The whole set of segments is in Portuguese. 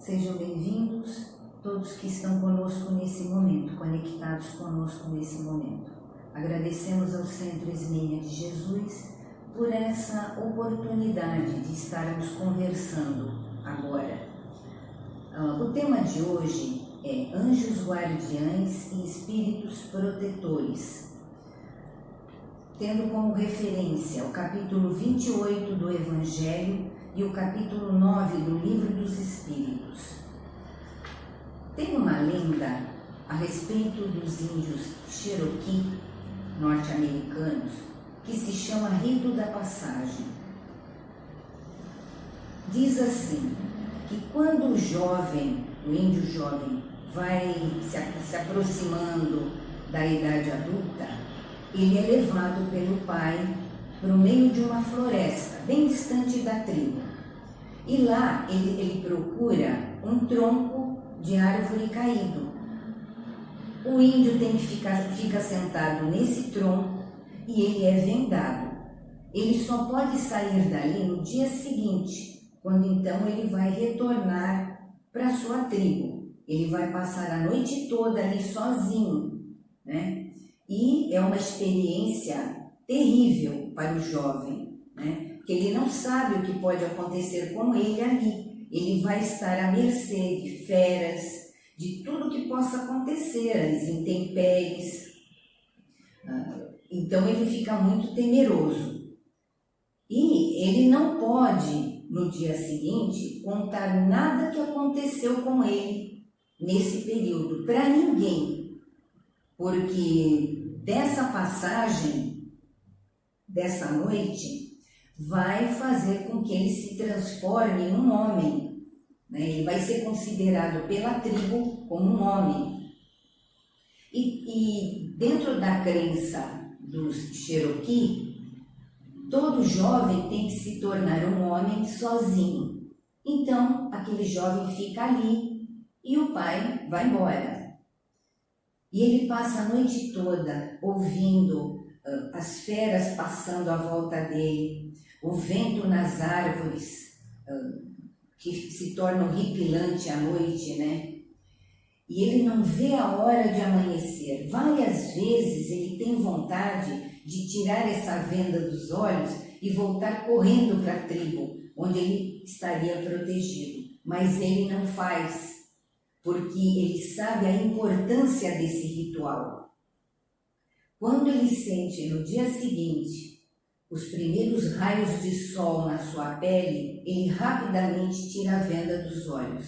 Sejam bem-vindos todos que estão conosco nesse momento, conectados conosco nesse momento. Agradecemos ao Centro Esmênia de Jesus por essa oportunidade de estarmos conversando agora. O tema de hoje é Anjos Guardiães e Espíritos Protetores, tendo como referência o capítulo 28 do Evangelho e o capítulo 9 do Livro dos Espíritos. Tem uma lenda a respeito dos índios Cherokee norte-americanos que se chama Rito da Passagem. Diz assim, que quando o índio jovem vai se aproximando da idade adulta, ele é levado pelo pai para o meio de uma floresta, bem distante da tribo. E lá ele procura um tronco de árvore caído. O índio fica sentado nesse tronco e ele é vendado. Ele só pode sair dali no dia seguinte, quando então ele vai retornar para sua tribo. Ele vai passar a noite toda ali sozinho, né? E é uma experiência terrível para o jovem, né? Porque ele não sabe o que pode acontecer com ele ali. Ele vai estar à mercê de feras, de tudo que possa acontecer, as intempéries. Então ele fica muito temeroso. E ele não pode, no dia seguinte, contar nada que aconteceu com ele nesse período, para ninguém. Porque dessa passagem, dessa noite, vai fazer com que ele se transforme num homem, né? Ele vai ser considerado pela tribo como um homem. E dentro da crença dos Cherokee, todo jovem tem que se tornar um homem sozinho. Então, aquele jovem fica ali e o pai vai embora. E ele passa a noite toda ouvindo as feras passando à volta dele, o vento nas árvores, que se torna horripilante à noite, né? E ele não vê a hora de amanhecer. Várias vezes ele tem vontade de tirar essa venda dos olhos e voltar correndo para a tribo, onde ele estaria protegido. Mas ele não faz, porque ele sabe a importância desse ritual. Quando ele sente no dia seguinte os primeiros raios de sol na sua pele, ele rapidamente tira a venda dos olhos.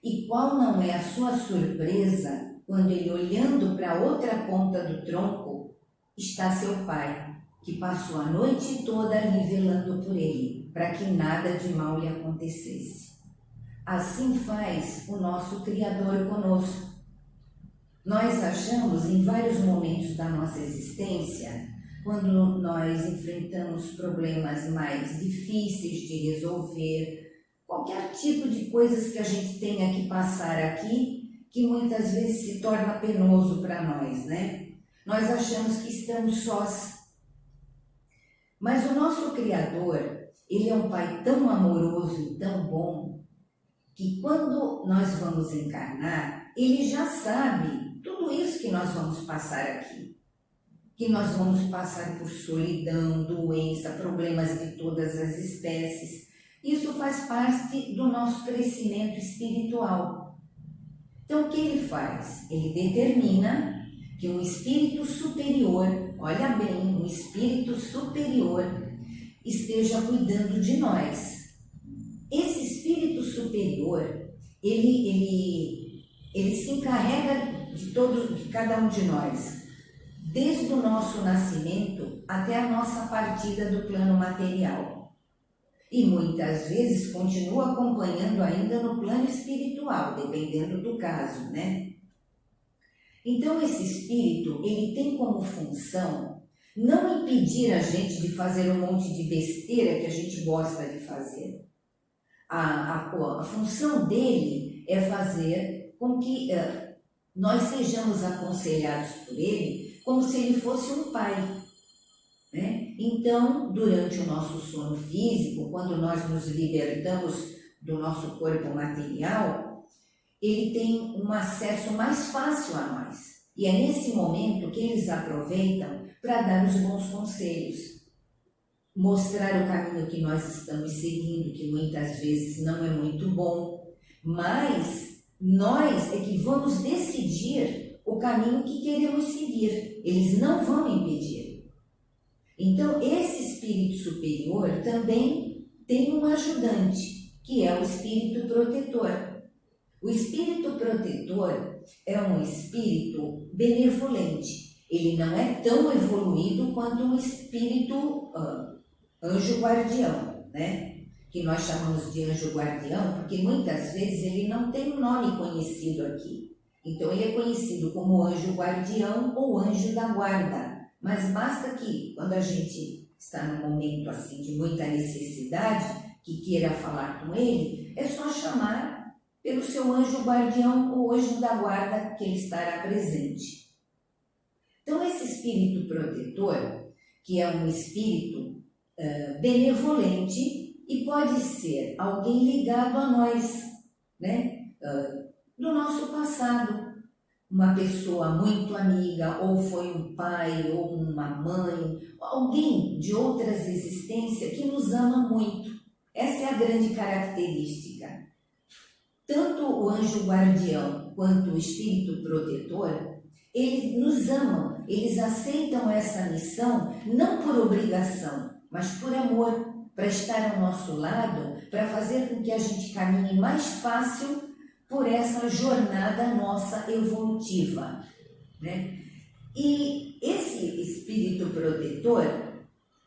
E qual não é a sua surpresa quando ele, olhando para a outra ponta do tronco, está seu pai, que passou a noite toda ali velando por ele, para que nada de mal lhe acontecesse. Assim faz o nosso Criador conosco. Nós achamos em vários momentos da nossa existência, quando nós enfrentamos problemas mais difíceis de resolver, qualquer tipo de coisas que a gente tenha que passar aqui, que muitas vezes se torna penoso para nós, né? Nós achamos que estamos sós. Mas o nosso Criador, ele é um Pai tão amoroso e tão bom, que quando nós vamos encarnar, ele já sabe tudo isso que nós vamos passar aqui. Que nós vamos passar por solidão, doença, problemas de todas as espécies. Isso faz parte do nosso crescimento espiritual. Então, o que ele faz? Ele determina que um espírito superior, olha bem, um espírito superior esteja cuidando de nós. Esse espírito superior, ele se encarrega de cada um de nós, desde o nosso nascimento até a nossa partida do plano material. E muitas vezes continua acompanhando ainda no plano espiritual, dependendo do caso, né? Então esse espírito, ele tem como função não impedir a gente de fazer um monte de besteira que a gente gosta de fazer. A função dele é fazer com que nós sejamos aconselhados por ele como se ele fosse um pai, né? Então, durante o nosso sono físico, quando nós nos libertamos do nosso corpo material, ele tem um acesso mais fácil a nós. E é nesse momento que eles aproveitam para dar os bons conselhos, mostrar o caminho que nós estamos seguindo, que muitas vezes não é muito bom, mas nós é que vamos decidir o caminho que queremos seguir, eles não vão impedir. Então, esse espírito superior também tem um ajudante, que é o espírito protetor. O espírito protetor é um espírito benevolente, ele não é tão evoluído quanto um espírito anjo guardião, né? Que nós chamamos de anjo guardião, porque muitas vezes ele não tem um nome conhecido aqui. Então ele é conhecido como anjo guardião ou anjo da guarda. Mas basta que, quando a gente está num momento assim de muita necessidade, que queira falar com ele, é só chamar pelo seu anjo guardião ou anjo da guarda, que ele estará presente. Então esse espírito protetor, que é um espírito benevolente, e pode ser alguém ligado a nós, né? Do nosso passado, uma pessoa muito amiga, ou foi um pai, ou uma mãe, alguém de outras existências que nos ama muito. Essa é a grande característica. Tanto o anjo guardião quanto o espírito protetor, eles nos amam, eles aceitam essa missão não por obrigação, mas por amor, para estar ao nosso lado, para fazer com que a gente caminhe mais fácil por essa jornada nossa evolutiva, né? E esse espírito protetor,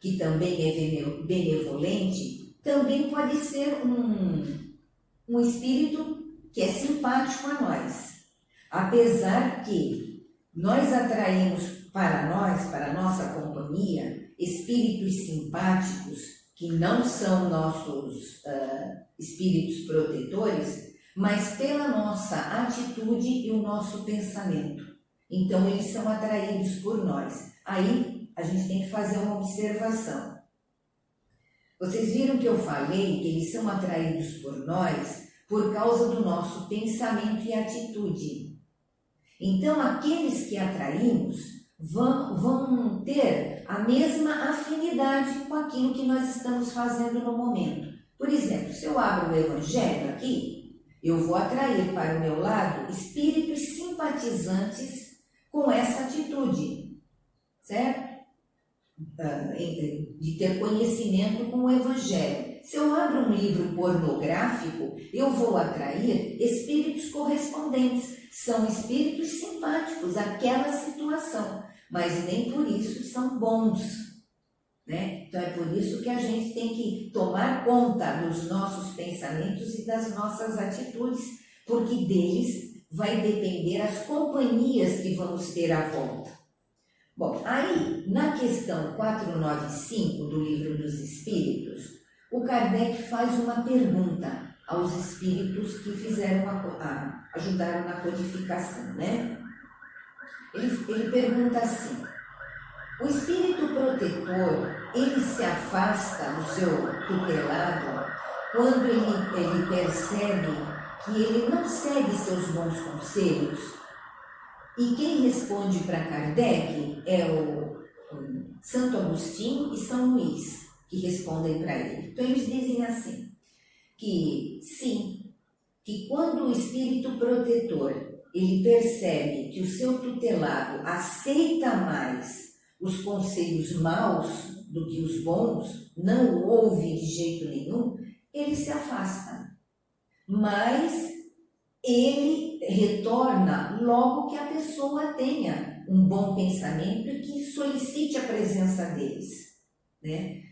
que também é benevolente, também pode ser um espírito que é simpático a nós, apesar que nós atraímos para nós, para a nossa companhia, espíritos simpáticos que não são nossos espíritos protetores, mas pela nossa atitude e o nosso pensamento. Então, eles são atraídos por nós. Aí, a gente tem que fazer uma observação. Vocês viram que eu falei que eles são atraídos por nós por causa do nosso pensamento e atitude. Então, aqueles que atraímos vão ter a mesma afinidade com aquilo que nós estamos fazendo no momento. Por exemplo, se eu abro o Evangelho aqui, eu vou atrair para o meu lado espíritos simpatizantes com essa atitude, certo? De ter conhecimento com o Evangelho. Se eu abro um livro pornográfico, eu vou atrair espíritos correspondentes. São espíritos simpáticos àquela situação, mas nem por isso são bons, né? Então é por isso que a gente tem que tomar conta dos nossos pensamentos e das nossas atitudes, porque deles vai depender as companhias que vamos ter à volta. Bom, aí na questão 495 do Livro dos Espíritos, o Kardec faz uma pergunta aos espíritos que ajudaram na codificação, né? Ele pergunta assim: o espírito protetor, ele se afasta do seu tutelado quando ele percebe que ele não segue seus bons conselhos? E quem responde para Kardec é o Santo Agostinho e São Luís, que respondem para ele. Então eles dizem assim, que sim, que quando o espírito protetor ele percebe que o seu tutelado aceita mais os conselhos maus do que os bons, não o ouve de jeito nenhum, ele se afasta. Mas ele retorna logo que a pessoa tenha um bom pensamento e que solicite a presença deles, né?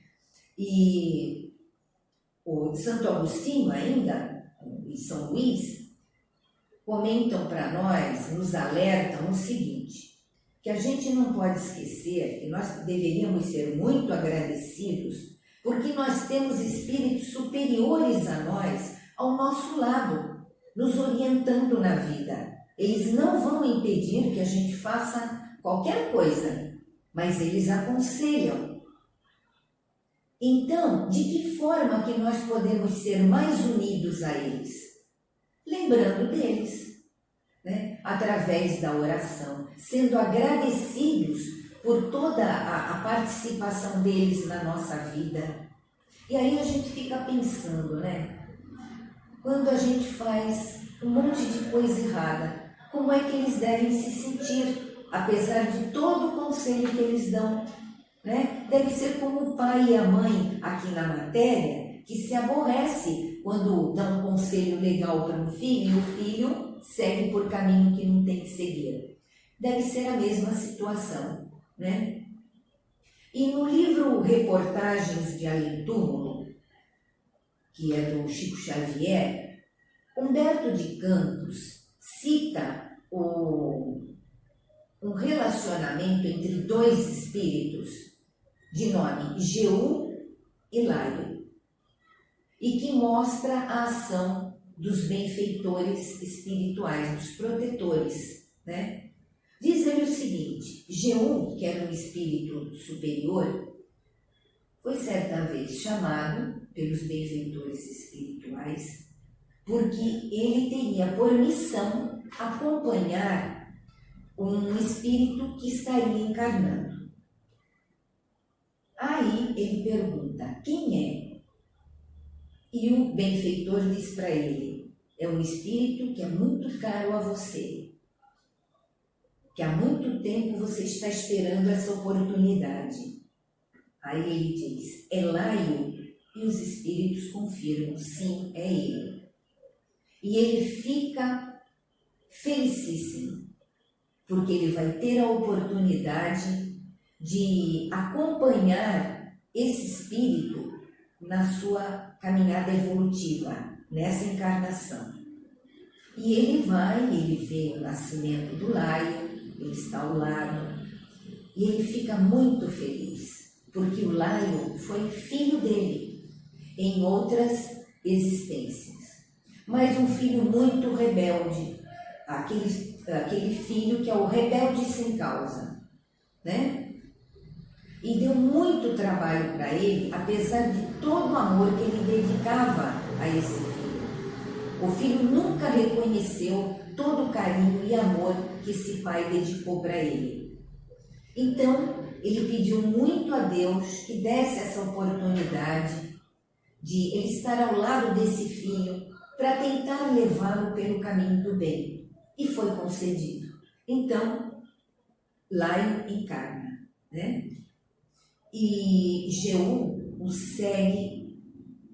E o Santo Agostinho ainda, e São Luís, comentam para nós, nos alertam o seguinte, que a gente não pode esquecer que nós deveríamos ser muito agradecidos porque nós temos espíritos superiores a nós ao nosso lado, nos orientando na vida. Eles não vão impedir que a gente faça qualquer coisa, mas eles aconselham. Então, de que forma que nós podemos ser mais unidos a eles? Lembrando deles, né? Através da oração, sendo agradecidos por toda a participação deles na nossa vida. E aí a gente fica pensando, né? Quando a gente faz um monte de coisa errada, como é que eles devem se sentir, apesar de todo o conselho que eles dão, né? Deve ser como o pai e a mãe aqui na matéria, que se aborrece quando dão um conselho legal para um filho e o filho segue por caminho que não tem que seguir. Deve ser a mesma situação, né? E no livro Reportagens de Além Túmulo, que é do Chico Xavier, Humberto de Campos cita um relacionamento entre dois espíritos de nome Jeú e Laio, e que mostra a ação dos benfeitores espirituais, dos protetores, né? Diz ele o seguinte: Jeú, que era um espírito superior, foi certa vez chamado pelos benfeitores espirituais porque ele teria por missão acompanhar um espírito que estaria encarnando. Aí ele pergunta: quem é? E o benfeitor diz para ele: é um espírito que é muito caro a você, que há muito tempo você está esperando essa oportunidade. Aí ele diz: é Laio? E os espíritos confirmam: sim, é ele. E ele fica felicíssimo, porque ele vai ter a oportunidade de acompanhar esse espírito na sua caminhada evolutiva, nessa encarnação. E ele vai, ele vê o nascimento do Laio, ele está ao lado, e ele fica muito feliz, porque o Laio foi filho dele em outras existências. Mas um filho muito rebelde, aquele filho que é o rebelde sem causa, né? E deu muito trabalho para ele, apesar de todo o amor que ele dedicava a esse filho. O filho nunca reconheceu todo o carinho e amor que esse pai dedicou para ele. Então, ele pediu muito a Deus que desse essa oportunidade de ele estar ao lado desse filho para tentar levá-lo pelo caminho do bem. E foi concedido. Então, Laio encarna, né? E Jeú o segue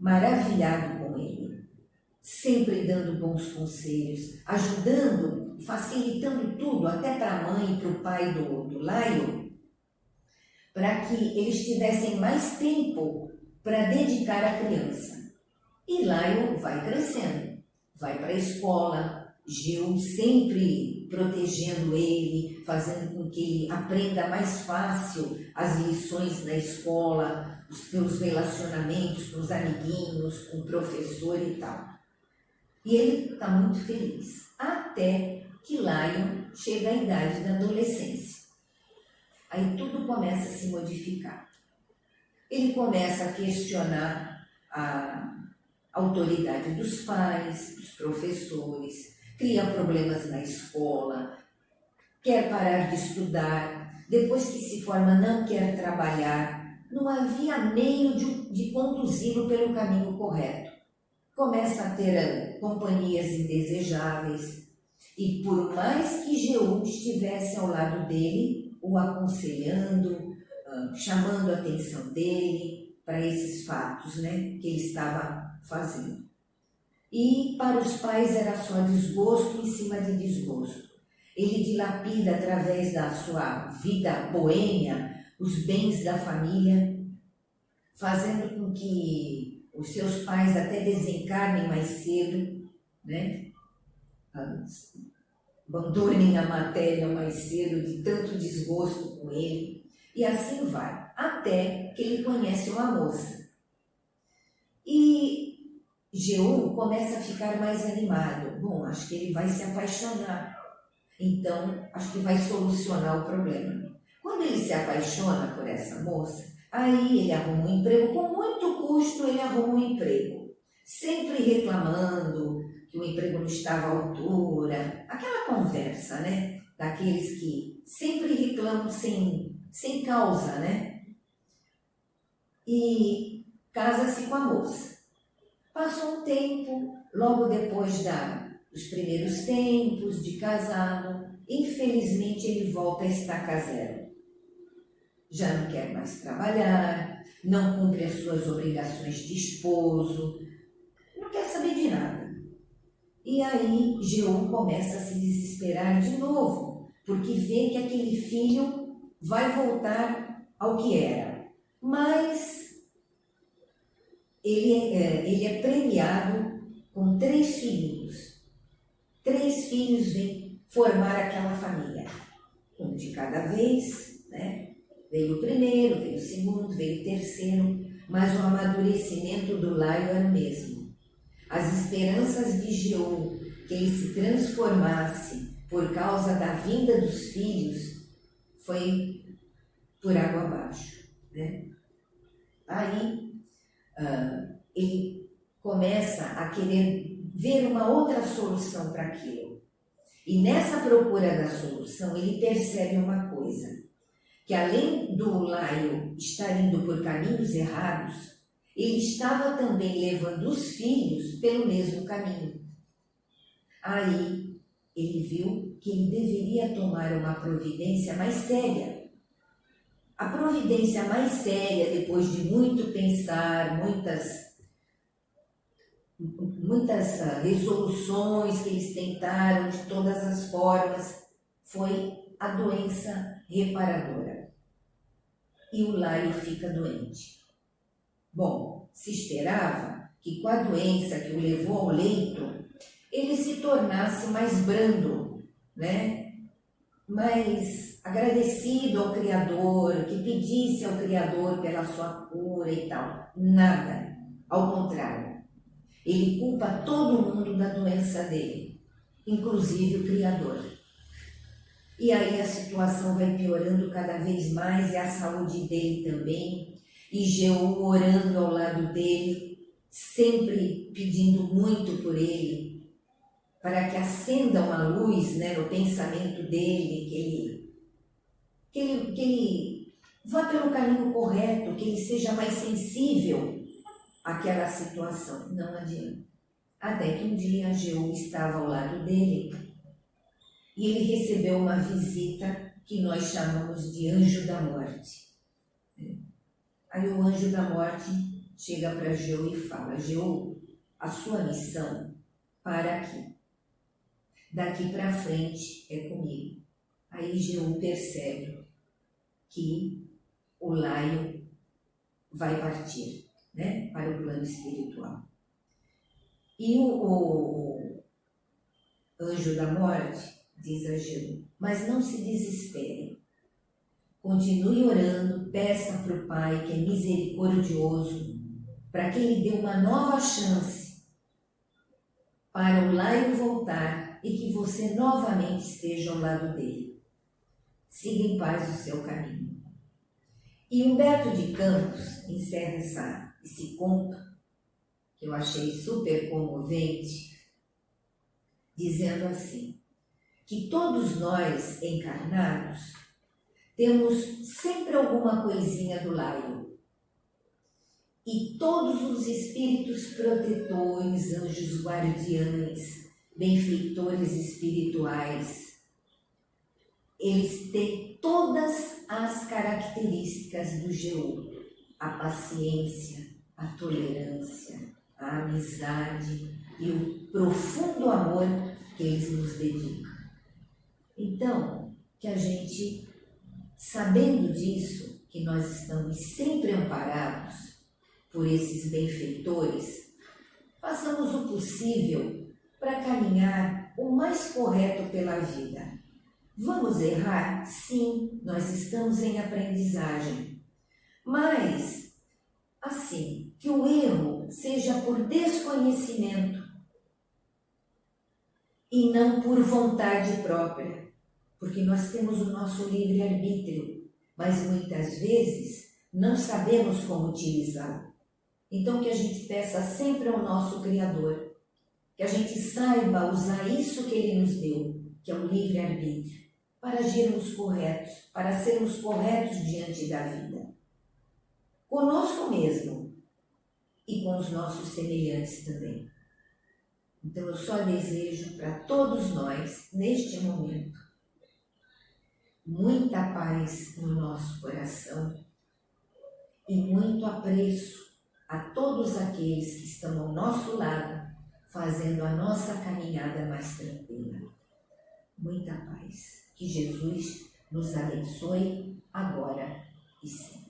maravilhado com ele, sempre dando bons conselhos, ajudando, facilitando tudo, até para a mãe e para o pai do Laio, para que eles tivessem mais tempo para dedicar à criança. E Laio vai crescendo, vai para a escola, Jeú sempre protegendo ele, fazendo com que ele aprenda mais fácil as lições na escola, os seus relacionamentos com os amiguinhos, com o professor e tal. E ele está muito feliz, até que Laio chega à idade da adolescência. Aí tudo começa a se modificar. Ele começa a questionar a autoridade dos pais, dos professores, cria problemas na escola, quer parar de estudar, depois que se forma não quer trabalhar, não havia meio de conduzi-lo pelo caminho correto. Começa a ter companhias indesejáveis e por mais que Jeú estivesse ao lado dele, o aconselhando, chamando a atenção dele para esses fatos, né, que ele estava fazendo. E para os pais era só desgosto em cima de desgosto. Ele dilapida através da sua vida boêmia os bens da família, fazendo com que os seus pais até desencarnem mais cedo, né? Abandonem a matéria mais cedo de tanto desgosto com ele. E assim vai, até que ele conhece uma moça. E Jeú começa a ficar mais animado. Bom, acho que ele vai se apaixonar. Então, acho que vai solucionar o problema. Quando ele se apaixona por essa moça, Aí ele arruma um emprego, com muito custo ele arruma um emprego, sempre reclamando que o emprego não estava à altura, aquela conversa, né? Daqueles que sempre reclamam sem causa, né? E casa-se com a moça. Passou um tempo, logo depois dos primeiros tempos de casado, infelizmente ele volta a estaca zero. Já não quer mais trabalhar, não cumpre as suas obrigações de esposo, não quer saber de nada. E aí Jeú começa a se desesperar de novo, porque vê que aquele filho vai voltar ao que era. Mas ele é premiado com 3 filhos. 3 filhos vêm formar aquela família. Um de cada vez, né? Veio o primeiro, veio o segundo, veio o terceiro, mas o amadurecimento do Laio era o mesmo. As esperanças de Jeú que ele se transformasse por causa da vinda dos filhos foi por água abaixo, né? Aí ele começa a querer ver uma outra solução para aquilo. E nessa procura da solução, ele percebe uma coisa, que além do Laio estar indo por caminhos errados, ele estava também levando os filhos pelo mesmo caminho. Aí ele viu que ele deveria tomar uma providência mais séria. A providência mais séria, depois de muito pensar, muitas resoluções que eles tentaram de todas as formas, foi a doença reparadora. E o Laio fica doente. Bom, se esperava que com a doença que o levou ao leito, ele se tornasse mais brando, né? Mais agradecido ao Criador, que pedisse ao Criador pela sua cura e tal. Nada, ao contrário. Ele culpa todo mundo da doença dele, inclusive o Criador. E aí a situação vai piorando cada vez mais e a saúde dele também. E Jeú orando ao lado dele, sempre pedindo muito por ele, para que acenda uma luz, né, no pensamento dele, que ele vá pelo caminho correto, que ele seja mais sensível àquela situação. Não adianta. Até que um dia Jeú estava ao lado dele e ele recebeu uma visita que nós chamamos de anjo da morte. Aí o anjo da morte chega para Jeú e fala: Jeú, a sua missão para aqui. Daqui para frente é comigo. Aí Jeú percebe que o Laio vai partir, né, para o plano espiritual. E o anjo da morte diz a Jeú: mas não se desespere. Continue orando, peça para o Pai, que é misericordioso, para que Ele dê uma nova chance para o Laio voltar e que você novamente esteja ao lado dele. Siga em paz o seu caminho. E Humberto de Campos encerra esse conto, que eu achei super comovente, dizendo assim, que todos nós encarnados temos sempre alguma coisinha do Laio. E todos os espíritos protetores, anjos guardiães, benfeitores espirituais, eles têm todas as características do Jeú: a paciência, a tolerância, a amizade e o profundo amor que eles nos dedicam. Então, que a gente, sabendo disso, que nós estamos sempre amparados por esses benfeitores, façamos o possível para caminhar o mais correto pela vida. Vamos errar? Sim, nós estamos em aprendizagem. Mas, assim, que o erro seja por desconhecimento e não por vontade própria, porque nós temos o nosso livre-arbítrio, mas muitas vezes não sabemos como utilizá-lo. Então que a gente peça sempre ao nosso Criador, que a gente saiba usar isso que Ele nos deu, que é o livre-arbítrio, para agirmos corretos, para sermos corretos diante da vida. Conosco mesmo e com os nossos semelhantes também. Então eu só desejo para todos nós, neste momento, muita paz no nosso coração e muito apreço a todos aqueles que estão ao nosso lado, fazendo a nossa caminhada mais tranquila. Muita paz. Que Jesus nos abençoe agora e sempre.